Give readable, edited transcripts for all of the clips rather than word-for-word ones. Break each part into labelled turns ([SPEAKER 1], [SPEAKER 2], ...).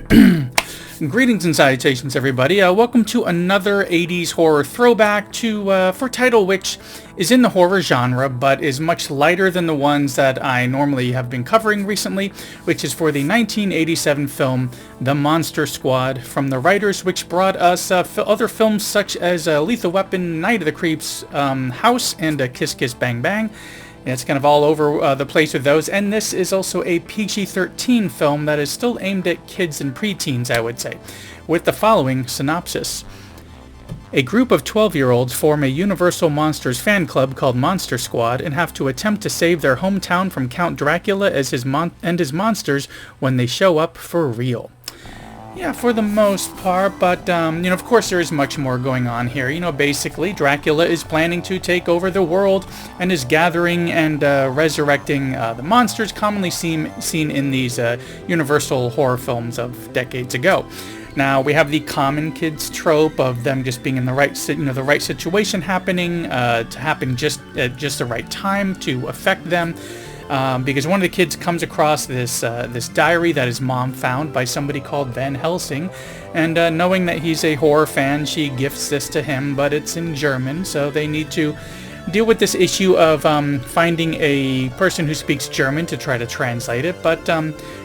[SPEAKER 1] Greetings and salutations, everybody. Welcome to another 80s horror throwback for a title which is in the horror genre, but is much lighter than the ones that I normally have been covering recently, which is for the 1987 film The Monster Squad, from the writers which brought us other films such as Lethal Weapon, Night of the Creeps, House, and Kiss Kiss Bang Bang. It's kind of all over the place with those, and this is also a PG-13 film that is still aimed at kids and preteens, I would say, with the following synopsis. A group of 12-year-olds form a Universal Monsters fan club called Monster Squad and have to attempt to save their hometown from Count Dracula as his monsters when they show up for real. Yeah, for the most part, but, of course there is much more going on here. Basically, Dracula is planning to take over the world and is gathering and resurrecting the monsters commonly seen in these Universal horror films of decades ago. Now, we have the common kids trope of them just being in the right situation happening, to happen just at just the right time to affect them. Because one of the kids comes across this diary that his mom found by somebody called Van Helsing, and knowing that he's a horror fan, she gifts this to him, but it's in German, so they need to deal with this issue of finding a person who speaks German to try to translate it. But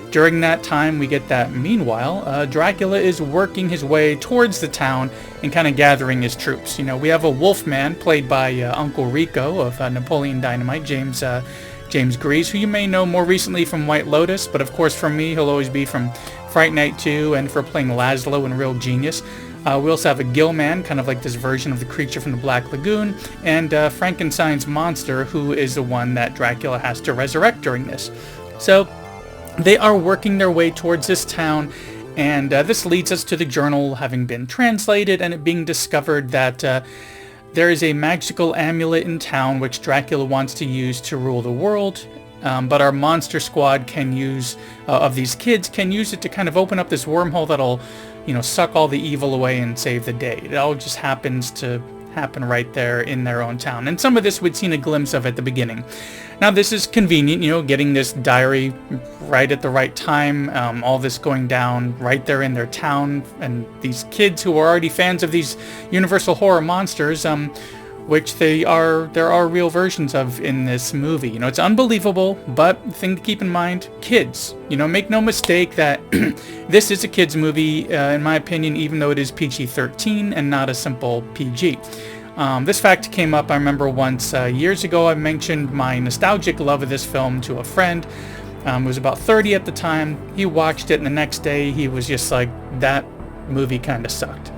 [SPEAKER 1] during that time, we get that meanwhile, Dracula is working his way towards the town and kind of gathering his troops. We have a Wolfman played by Uncle Rico of Napoleon Dynamite, James Grease, who you may know more recently from White Lotus, but of course for me, he'll always be from Fright Night 2 and for playing Laszlo in Real Genius. We also have a Gillman, kind of like this version of the creature from the Black Lagoon, and Frankenstein's monster, who is the one that Dracula has to resurrect during this. So they are working their way towards this town, and this leads us to the journal having been translated and it being discovered that there is a magical amulet in town which Dracula wants to use to rule the world, but our Monster Squad can use, of these kids, can use it to kind of open up this wormhole that'll, suck all the evil away and save the day. It all just happens to happen right there in their own town. And some of this we'd seen a glimpse of at the beginning. Now this is convenient, getting this diary right at the right time, all this going down right there in their town, and these kids who are already fans of these Universal horror monsters, which there are real versions of in this movie. It's unbelievable, but the thing to keep in mind, kids. Make no mistake that this is a kids movie, in my opinion, even though it is PG-13 and not a simple PG. This fact came up, I remember once years ago. I mentioned my nostalgic love of this film to a friend. Who was about 30 at the time. He watched it, and the next day he was just like, that movie kind of sucked.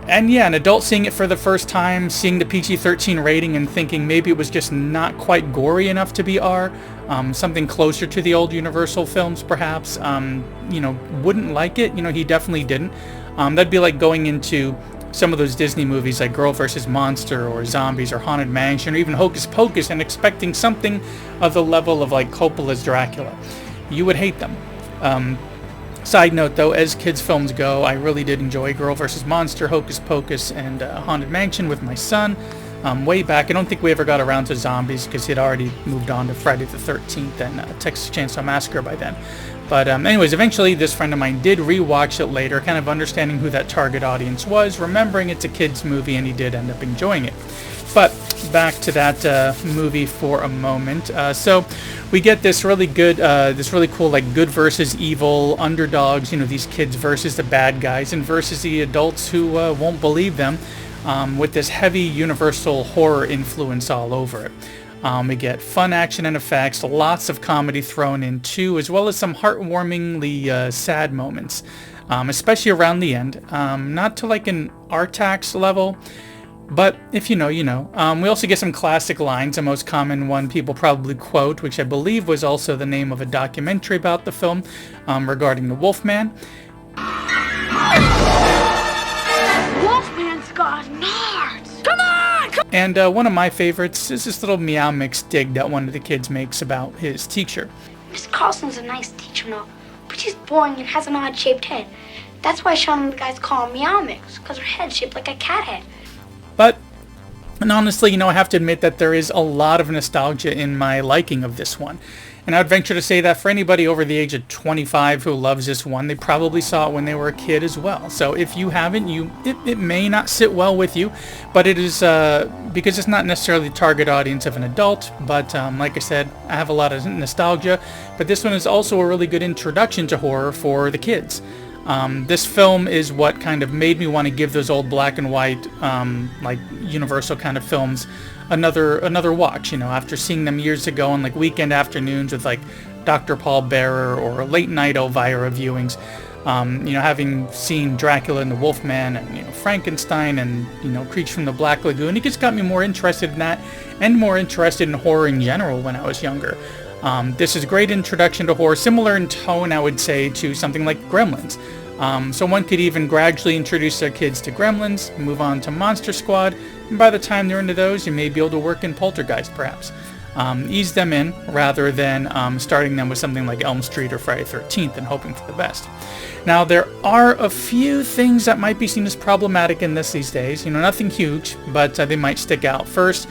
[SPEAKER 1] And yeah, an adult seeing it for the first time, seeing the PG-13 rating and thinking maybe it was just not quite gory enough to be R, something closer to the old Universal films perhaps, wouldn't like it. He definitely didn't. That'd be like going into some of those Disney movies like Girl vs. Monster or Zombies or Haunted Mansion or even Hocus Pocus and expecting something of the level of like Coppola's Dracula. You would hate them. Side note though, as kids films go, I really did enjoy Girl vs. Monster, Hocus Pocus, and Haunted Mansion with my son way back. I don't think we ever got around to Zombies because he'd already moved on to Friday the 13th and Texas Chainsaw Massacre by then. But anyways, eventually this friend of mine did rewatch it later, kind of understanding who that target audience was, remembering it's a kids movie, and he did end up enjoying it. But back to that movie for a moment. So we get this really good, this really cool, like, good versus evil underdogs, these kids versus the bad guys and versus the adults who won't believe them, with this heavy Universal horror influence all over it. We get fun action and effects, lots of comedy thrown in too, as well as some heartwarmingly sad moments, especially around the end. Not to like an Artax level, but if you know, you know. We also get some classic lines. The most common one people probably quote, which I believe was also the name of a documentary about the film, regarding the Wolfman.
[SPEAKER 2] Wolfman's got nards! Come on!
[SPEAKER 1] And one of my favorites is this little Meow Mix dig that one of the kids makes about his teacher.
[SPEAKER 2] Miss Carlson's a nice teacher and all, but she's boring and has an odd-shaped head. That's why Sean and the guys call her Meow Mix, because her head's shaped like a cat head.
[SPEAKER 1] But, and honestly, I have to admit that there is a lot of nostalgia in my liking of this one. And I would venture to say that for anybody over the age of 25 who loves this one, they probably saw it when they were a kid as well. So if you haven't, it may not sit well with you, but it is because it's not necessarily the target audience of an adult. But like I said, I have a lot of nostalgia, but this one is also a really good introduction to horror for the kids. This film is what kind of made me want to give those old black and white, like Universal kind of films another watch, you know, after seeing them years ago on like weekend afternoons with like Dr. Paul Bearer or late night Elvira viewings. You know, having seen Dracula and the Wolfman and, you know, Frankenstein and, you know, Creature from the Black Lagoon, it just got me more interested in that and more interested in horror in general when I was younger. This is a great introduction to horror, similar in tone, I would say, to something like Gremlins. So one could even gradually introduce their kids to Gremlins, move on to Monster Squad, and by the time they're into those, you may be able to work in Poltergeist, perhaps. Ease them in, rather than starting them with something like Elm Street or Friday the 13th and hoping for the best. Now, there are a few things that might be seen as problematic in this these days. You know, nothing huge, but they might stick out. First,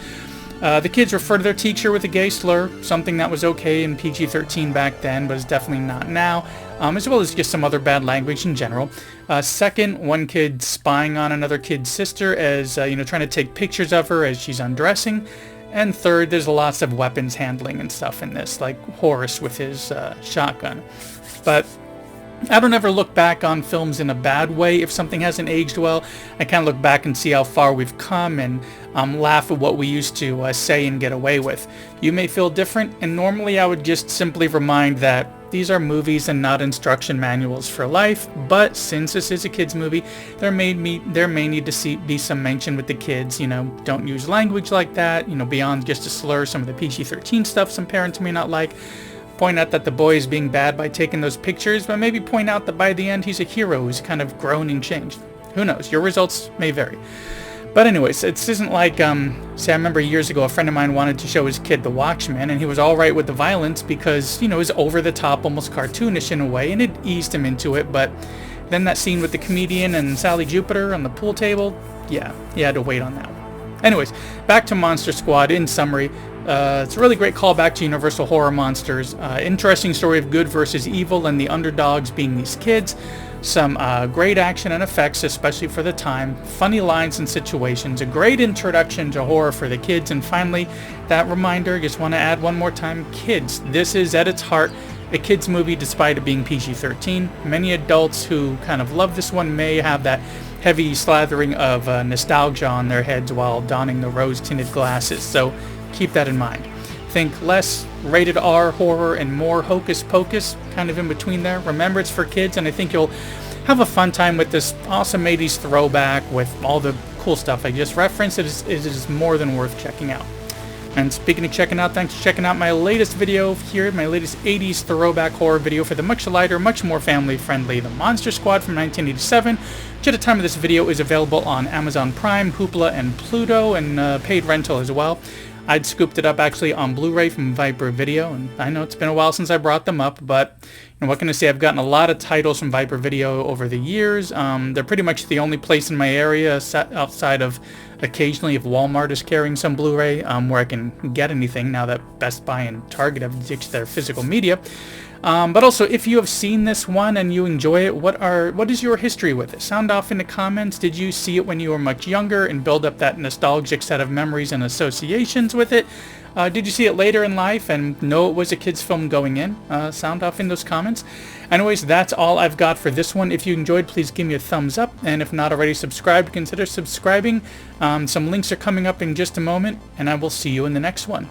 [SPEAKER 1] the kids refer to their teacher with a gay slur, something that was okay in PG-13 back then, but is definitely not now, as well as just some other bad language in general. Second, one kid spying on another kid's sister as, you know, trying to take pictures of her as she's undressing. And third, there's lots of weapons handling and stuff in this, like Horace with his shotgun. But I don't ever look back on films in a bad way if something hasn't aged well. I kind of look back and see how far we've come and laugh at what we used to say and get away with. You may feel different, and normally I would just simply remind that these are movies and not instruction manuals for life, but since this is a kids movie, there may need to be some mention with the kids, you know, don't use language like that, you know, beyond just a slur, some of the PG-13 stuff some parents may not like. Point out that the boy is being bad by taking those pictures, but maybe point out that by the end he's a hero who's kind of grown and changed. Who knows? Your results may vary. But anyways, it isn't like, say I remember years ago a friend of mine wanted to show his kid The Watchmen, and he was alright with the violence because, you know, it was over the top, almost cartoonish in a way, and it eased him into it, but then that scene with the comedian and Sally Jupiter on the pool table, yeah, he had to wait on that one. Anyways, back to Monster Squad. In summary, it's a really great callback to Universal Horror Monsters. Interesting story of good versus evil and the underdogs being these kids. Some great action and effects, especially for the time. Funny lines and situations. A great introduction to horror for the kids. And finally, that reminder, just want to add one more time, kids. This is at its heart a kids movie despite it being PG-13. Many adults who kind of love this one may have that heavy slathering of nostalgia on their heads while donning the rose-tinted glasses. So keep that in mind. Think less rated R horror and more hocus pocus, kind of in between there. Remember, it's for kids, and I think you'll have a fun time with this awesome 80s throwback with all the cool stuff I just referenced. It is more than worth checking out. And speaking of checking out, thanks for checking out my latest video here, my latest 80s throwback horror video for the much lighter, much more family-friendly The Monster Squad from 1987, which at the time of this video is available on Amazon Prime, Hoopla, and Pluto, and paid rental as well. I'd scooped it up actually on Blu-ray from Viper Video, and I know it's been a while since I brought them up, but you know, what can I say? I've gotten a lot of titles from Viper Video over the years. They're pretty much the only place in my area outside of occasionally if Walmart is carrying some Blu-ray where I can get anything now that Best Buy and Target have ditched their physical media. But also, if you have seen this one and you enjoy it, what is your history with it? Sound off in the comments. Did you see it when you were much younger and build up that nostalgic set of memories and associations with it? Did you see it later in life and know it was a kid's film going in? Sound off in those comments. Anyways, that's all I've got for this one. If you enjoyed, please give me a thumbs up. And if not already subscribed, consider subscribing. Some links are coming up in just a moment, and I will see you in the next one.